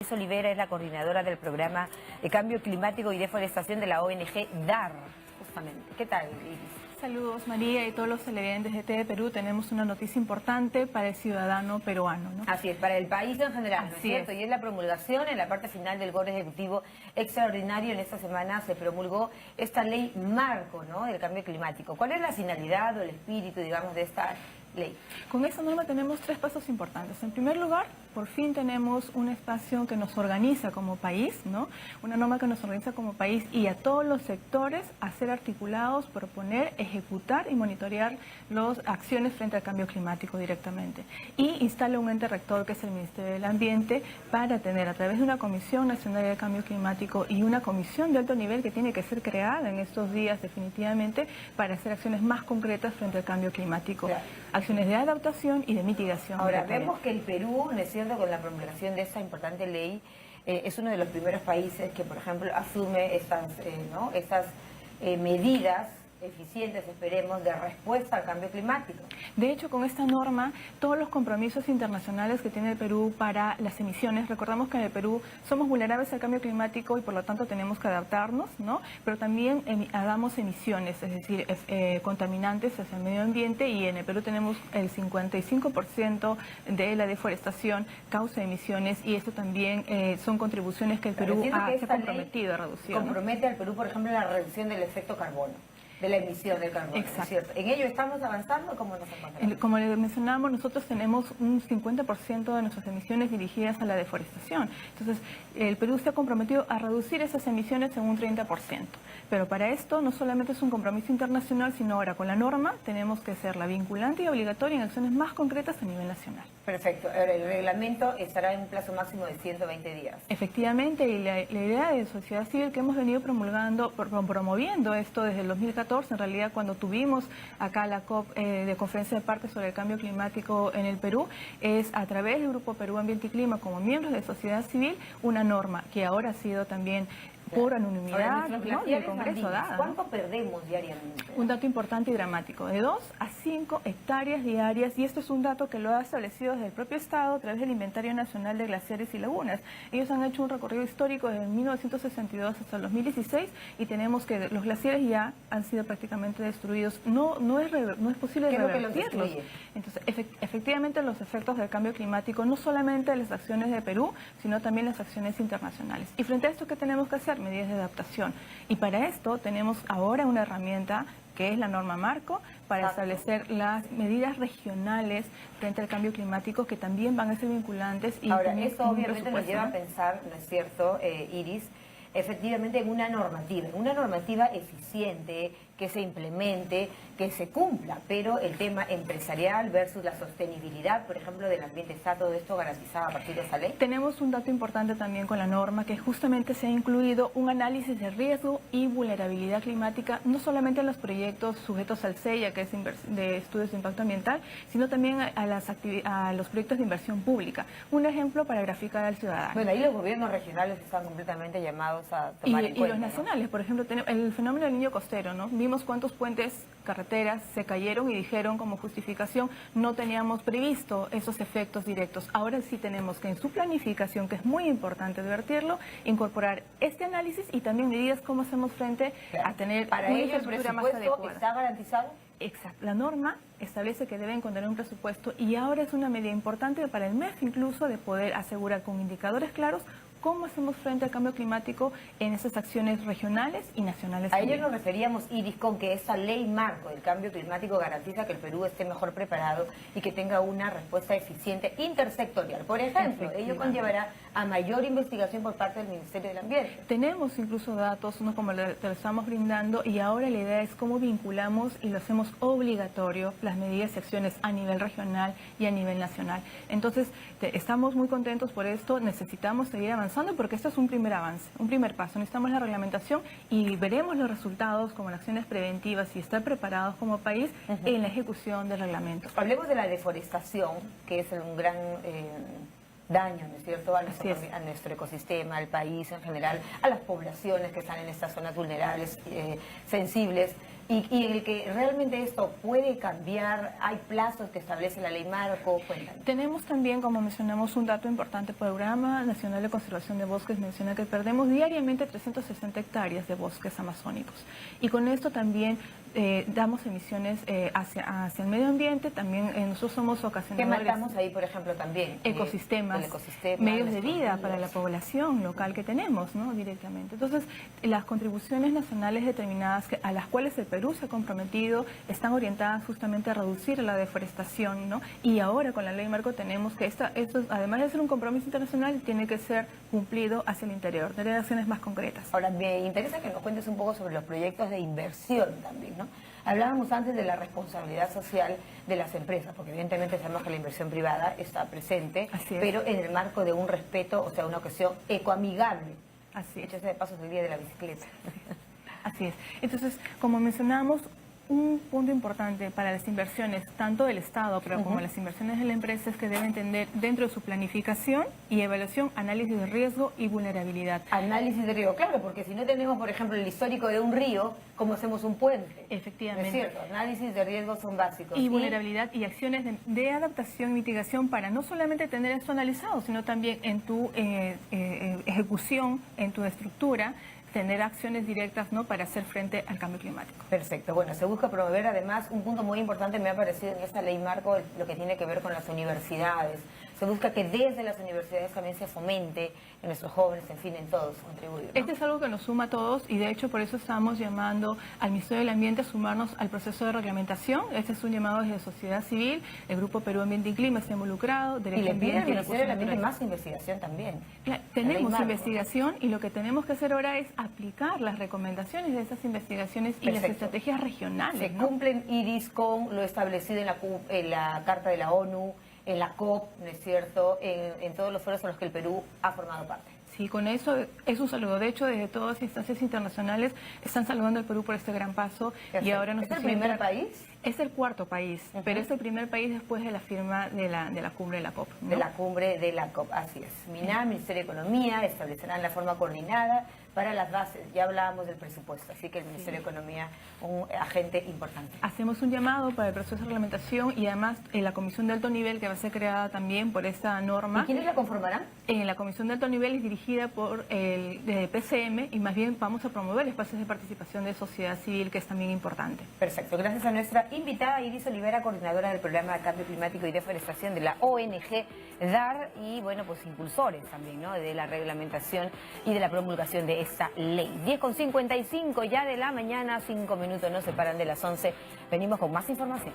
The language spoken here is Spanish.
Iris Olivera es la coordinadora del programa de cambio climático y deforestación de la ONG DAR, justamente. ¿Qué tal, Iris? Saludos, María, y todos los televidentes de TV Perú. Tenemos una noticia importante para el ciudadano peruano, ¿no? Así es, para el país en general, ¿no es cierto? Y es la promulgación en la parte final del Orden Ejecutivo Extraordinario. En esta semana se promulgó esta ley marco, ¿no?, del cambio climático. ¿Cuál es la finalidad o el espíritu, digamos, de esta ley? Con esta norma tenemos tres pasos importantes. En primer lugar, por fin tenemos un espacio que nos organiza como país, ¿no? Una norma que nos organiza como país y a todos los sectores a ser articulados, proponer, ejecutar y monitorear las acciones frente al cambio climático directamente. Y instala un ente rector que es el Ministerio del Ambiente para tener a través de una Comisión Nacional de Cambio Climático y una comisión de alto nivel que tiene que ser creada en estos días definitivamente para hacer acciones más concretas frente al cambio climático. Claro. Acciones de adaptación y de mitigación. Ahora, vemos que el Perú, ¿no es cierto?, con la promulgación de esta importante ley, es uno de los primeros países que, por ejemplo, asume estas medidas eficientes, esperemos, de respuesta al cambio climático. De hecho, con esta norma, todos los compromisos internacionales que tiene el Perú para las emisiones, recordamos que en el Perú somos vulnerables al cambio climático y por lo tanto tenemos que adaptarnos, ¿no? Pero también hagamos emisiones, es decir, contaminantes hacia el medio ambiente, y en el Perú tenemos el 55% de la deforestación causa emisiones, y esto también son contribuciones que el Perú se ha comprometido a reducir. Compromete, ¿no?, al Perú, por ejemplo, en la reducción del efecto carbono, de la emisión de carbono. Exacto. ¿Cierto? ¿En ello estamos avanzando? ¿Cómo nos encontramos? Como le mencionábamos, nosotros tenemos un 50% de nuestras emisiones dirigidas a la deforestación. Entonces, el Perú se ha comprometido a reducir esas emisiones en un 30%. Pero para esto no solamente es un compromiso internacional, sino ahora con la norma tenemos que hacerla vinculante y obligatoria en acciones más concretas a nivel nacional. Perfecto. Ahora, el reglamento estará en un plazo máximo de 120 días. Efectivamente, y la idea de sociedad civil que hemos venido promoviendo esto desde el 2014, en realidad cuando tuvimos acá la COP de Conferencia de Partes sobre el Cambio Climático en el Perú, es a través del Grupo Perú Ambiente y Clima, como miembros de sociedad civil, una norma que ahora ha sido también por unanimidad, ¿no?, del Congreso dada. ¿Cuánto perdemos diariamente? Un dato importante y dramático, de 2 a 5 hectáreas diarias, y esto es un dato que lo ha establecido desde el propio Estado a través del Inventario Nacional de Glaciares y Lagunas. Ellos han hecho un recorrido histórico desde 1962 hasta el 2016 y tenemos que los glaciares ya han sido prácticamente destruidos. No es posible revertirlos. Entonces, efectivamente, los efectos del cambio climático, no solamente las acciones de Perú, sino también las acciones internacionales. Y frente a esto, ¿qué tenemos que hacer? Medidas de adaptación. Y para esto tenemos ahora una herramienta que es la norma marco para establecer las medidas regionales frente al cambio climático, que también van a ser vinculantes. Y ahora, esto obviamente nos lleva a pensar, ¿no es cierto, Iris?, efectivamente en una normativa eficiente, que se implemente, que se cumpla, pero el tema empresarial versus la sostenibilidad, por ejemplo, del ambiente, ¿está todo esto garantizado a partir de esa ley? Tenemos un dato importante también con la norma, que justamente se ha incluido un análisis de riesgo y vulnerabilidad climática, no solamente en los proyectos sujetos al CEIA, que es de estudios de impacto ambiental, sino también a los proyectos de inversión pública. Un ejemplo para graficar al ciudadano. Bueno, ahí los gobiernos regionales están completamente llamados a tomar en cuenta, y los nacionales, ¿no? Por ejemplo, el fenómeno del Niño costero, ¿no? Vimos cuántos puentes, carreteras se cayeron y dijeron como justificación: no teníamos previsto esos efectos directos. Ahora sí tenemos que en su planificación, que es muy importante advertirlo, incorporar este análisis y también medidas cómo hacemos frente a tener para una ello infraestructura más adecuada. ¿Está garantizado? Exacto. La norma establece que deben contener un presupuesto, y ahora es una medida importante para el MEF incluso de poder asegurar con indicadores claros cómo hacemos frente al cambio climático en esas acciones regionales y nacionales. A ello nos referíamos, Iris, con que esa ley marco del cambio climático garantiza que el Perú esté mejor preparado y que tenga una respuesta eficiente intersectorial. Por ejemplo, ello conllevará a mayor investigación por parte del Ministerio del Ambiente. Tenemos incluso datos, ¿no?, como te lo estamos brindando, y ahora la idea es cómo vinculamos y lo hacemos obligatorio las medidas y acciones a nivel regional y a nivel nacional. Entonces, estamos muy contentos por esto, necesitamos seguir avanzando, porque esto es un primer avance, un primer paso. Necesitamos la reglamentación y veremos los resultados como las acciones preventivas y estar preparados como país en la ejecución del reglamento. Hablemos de la deforestación, que es un gran daño, ¿no es cierto?, a nuestro ecosistema, al país en general, a las poblaciones que están en estas zonas vulnerables, sensibles. Y en el que realmente esto puede cambiar, hay plazos que establece la ley marco, cuéntanos. Tenemos también, como mencionamos, un dato importante. El Programa Nacional de Conservación de Bosques menciona que perdemos diariamente 360 hectáreas de bosques amazónicos. Y con esto también damos emisiones hacia el medio ambiente. También nosotros somos ocasionadores. ¿Qué matamos ahí, por ejemplo, también? Ecosistemas, el ecosistema, medios de vida para la población local que tenemos, ¿no? Directamente. Entonces, las contribuciones nacionales determinadas a las cuales el Perú se ha comprometido están orientadas justamente a reducir la deforestación, ¿no? Y ahora con la ley marco tenemos que esto, además de ser un compromiso internacional, tiene que ser cumplido hacia el interior, tener acciones más concretas. Ahora, me interesa que nos cuentes un poco sobre los proyectos de inversión también, ¿no? Hablábamos antes de la responsabilidad social de las empresas, porque evidentemente sabemos que la inversión privada está presente, pero en el marco de un respeto, o sea, una cuestión ecoamigable. Así es. Hecho ese de paso es el día de la bicicleta. Así es. Entonces, como mencionamos, un punto importante para las inversiones, tanto del Estado pero como las inversiones de la empresa, es que deben tener dentro de su planificación y evaluación análisis de riesgo y vulnerabilidad. Análisis de riesgo, claro, porque si no tenemos, por ejemplo, el histórico de un río, ¿cómo hacemos un puente? Efectivamente. ¿No es cierto? Análisis de riesgo son básicos. Y vulnerabilidad y acciones de adaptación y mitigación para no solamente tener esto analizado, sino también en tu ejecución, en tu estructura, tener acciones directas, ¿no?, para hacer frente al cambio climático. Perfecto. Bueno, se busca promover además un punto muy importante, me ha parecido en esta ley marco, lo que tiene que ver con las universidades. Se busca que desde las universidades también se fomente en nuestros jóvenes, en fin, en todos contribuir, ¿no? Este es algo que nos suma a todos y de hecho por eso estamos llamando al Ministerio del Ambiente a sumarnos al proceso de reglamentación. Este es un llamado desde la sociedad civil, el Grupo Perú Ambiente y Clima está involucrado, Y le pide al Ministerio del Ambiente más investigación también. Tenemos investigación y lo que tenemos que hacer ahora es aplicar las recomendaciones de esas investigaciones y las estrategias regionales. Se cumplen, Iris, con lo establecido en la Carta de la ONU, en la COP, ¿no es cierto?, en todos los foros en los que el Perú ha formado parte. Sí, con eso es un saludo. De hecho, desde todas las instancias internacionales están saludando al Perú por este gran paso. Y ahora ¿Es el primer país? Es el cuarto país, pero es el primer país después de la firma de la cumbre de la COP, ¿no? De la cumbre de la COP, así es. MINAM, Ministerio de Economía, establecerán la forma coordinada para las bases. Ya hablábamos del presupuesto, así que el Ministerio de Economía, un agente importante. Hacemos un llamado para el proceso de reglamentación y además en la comisión de alto nivel que va a ser creada también por esta norma. ¿Y quiénes la conformarán? En la comisión de alto nivel es dirigida por el PCM y más bien vamos a promover espacios de participación de sociedad civil, que es también importante. Perfecto. Gracias a nuestra invitada Iris Olivera, coordinadora del Programa de Cambio Climático y Deforestación de la ONG DAR y, bueno, pues impulsores también, ¿no?, de la reglamentación y de la promulgación de esta ley. 10:55 ya de la mañana, 5 minutos nos separan de las 11. Venimos con más información.